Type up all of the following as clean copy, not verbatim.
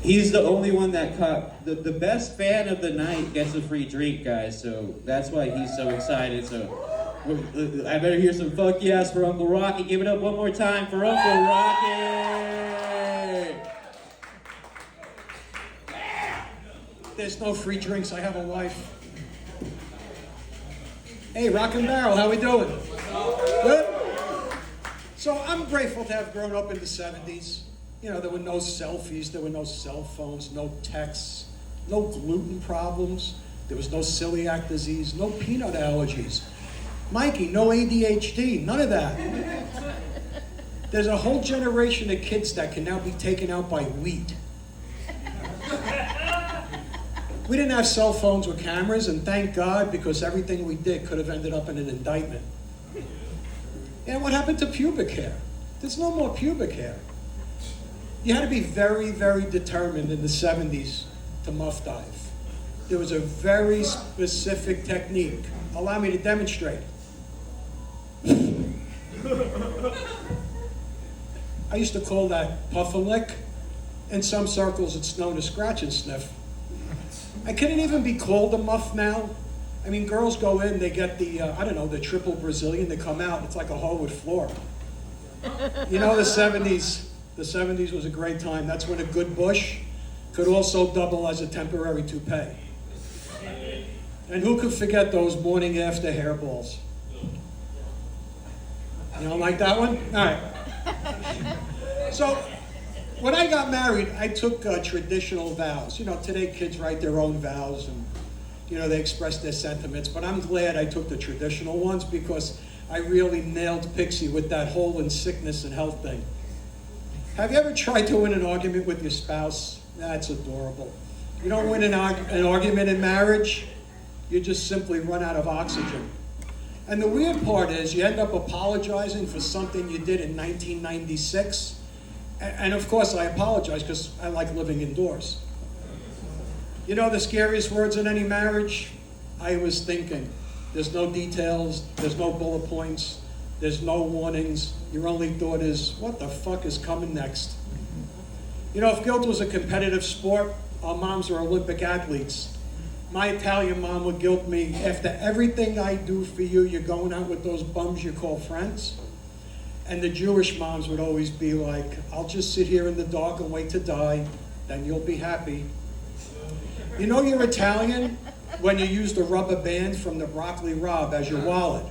He's the only one that caught the best fan of the night gets a free drink, guys. So that's why he's so excited. So I better hear some fuck yes for Uncle Rocky. Give it up one more time for Uncle Rocky. There's no free drinks. I have a wife. Hey, Rock and Barrel, how we doing? Good? So I'm grateful to have grown up in the 70s. You know, there were no selfies, there were no cell phones, no texts, no gluten problems, there was no celiac disease, no peanut allergies. Mikey, no ADHD, none of that. There's a whole generation of kids that can now be taken out by wheat. We didn't have cell phones with cameras, and thank God, because everything we did could have ended up in an indictment. And what happened to pubic hair? There's no more pubic hair. You had to be very, very determined in the 70s to muff dive. There was a very specific technique. Allow me to demonstrate. I used to call that puff and lick. In some circles, it's known as scratch and sniff. I couldn't even be called a muff now. I mean, girls go in, they get the, I don't know, the triple Brazilian, they come out, it's like a hardwood floor. You know, the 70s was a great time. That's when a good bush could also double as a temporary toupee. And who could forget those morning after hairballs? You don't like that one? All right. So, when I got married, I took traditional vows. You know, today kids write their own vows and, you know, they express their sentiments. But I'm glad I took the traditional ones because I really nailed Pixie with that whole in sickness and health thing. Have you ever tried to win an argument with your spouse? That's adorable. You don't win an argument in marriage, you just simply run out of oxygen. And the weird part is you end up apologizing for something you did in 1996. And of course I apologize because I like living indoors. You know the scariest words in any marriage? I was thinking. There's no details, there's no bullet points, there's no warnings. Your only thought is, what the fuck is coming next? You know, if guilt was a competitive sport, our moms are Olympic athletes. My Italian mom would guilt me, after everything I do for you, you're going out with those bums you call friends. And the Jewish moms would always be like, I'll just sit here in the dark and wait to die, then you'll be happy. You know you're Italian when you use the rubber band from the Broccoli Rob as your wallet.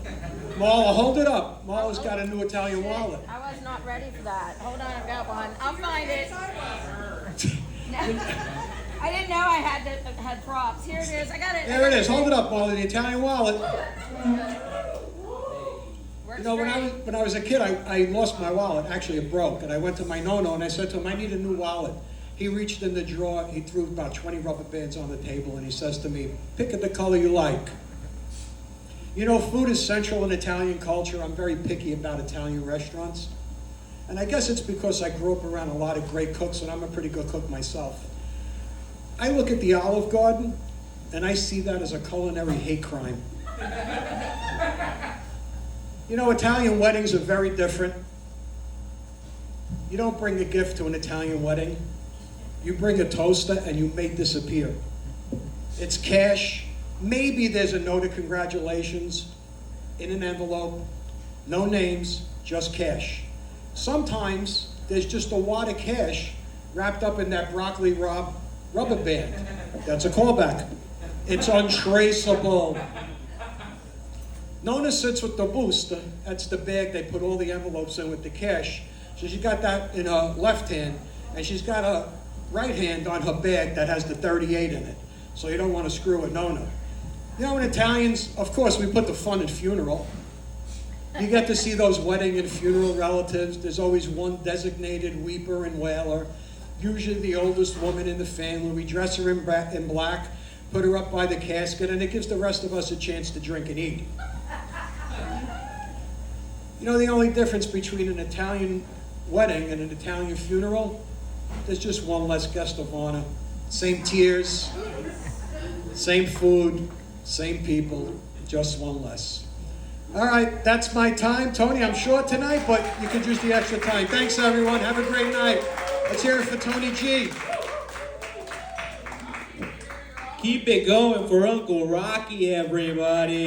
Marla, hold it up. Marla's got a new Italian wallet. I was not ready for that. Hold on, I've got one. I'll find it. No, I didn't know I had props. Here it is. I got it. There it is. Hold it up, Marla, the Italian wallet. You know, when I was a kid, I lost my wallet. Actually, it broke. And I went to my nono and I said to him, I need a new wallet. He reached in the drawer, he threw about 20 rubber bands on the table, and he says to me, pick the color you like. You know, food is central in Italian culture. I'm very picky about Italian restaurants. And I guess it's because I grew up around a lot of great cooks, and I'm a pretty good cook myself. I look at the Olive Garden, and I see that as a culinary hate crime. You know, Italian weddings are very different. You don't bring a gift to an Italian wedding. You bring a toaster and you make disappear. It's cash. Maybe there's a note of congratulations in an envelope. No names, just cash. Sometimes there's just a wad of cash wrapped up in that Broccoli Rob rubber band. That's a callback. It's untraceable. Nona sits with the booster. That's the bag they put all the envelopes in with the cash. So she's got that in her left hand, and she's got a right hand on her bag that has the 38 in it. So you don't want to screw with Nona. You know, in Italians, of course, we put the fun in funeral. You get to see those wedding and funeral relatives. There's always one designated weeper and wailer, usually the oldest woman in the family. We dress her in black, put her up by the casket, and it gives the rest of us a chance to drink and eat. You know the only difference between an Italian wedding and an Italian funeral? There's just one less guest of honor. Same tears, same food, same people, just one less. All right, that's my time. Tony, I'm short tonight, but you could use the extra time. Thanks, everyone. Have a great night. Let's hear it for Tony G. Keep it going for Uncle Rocky, everybody.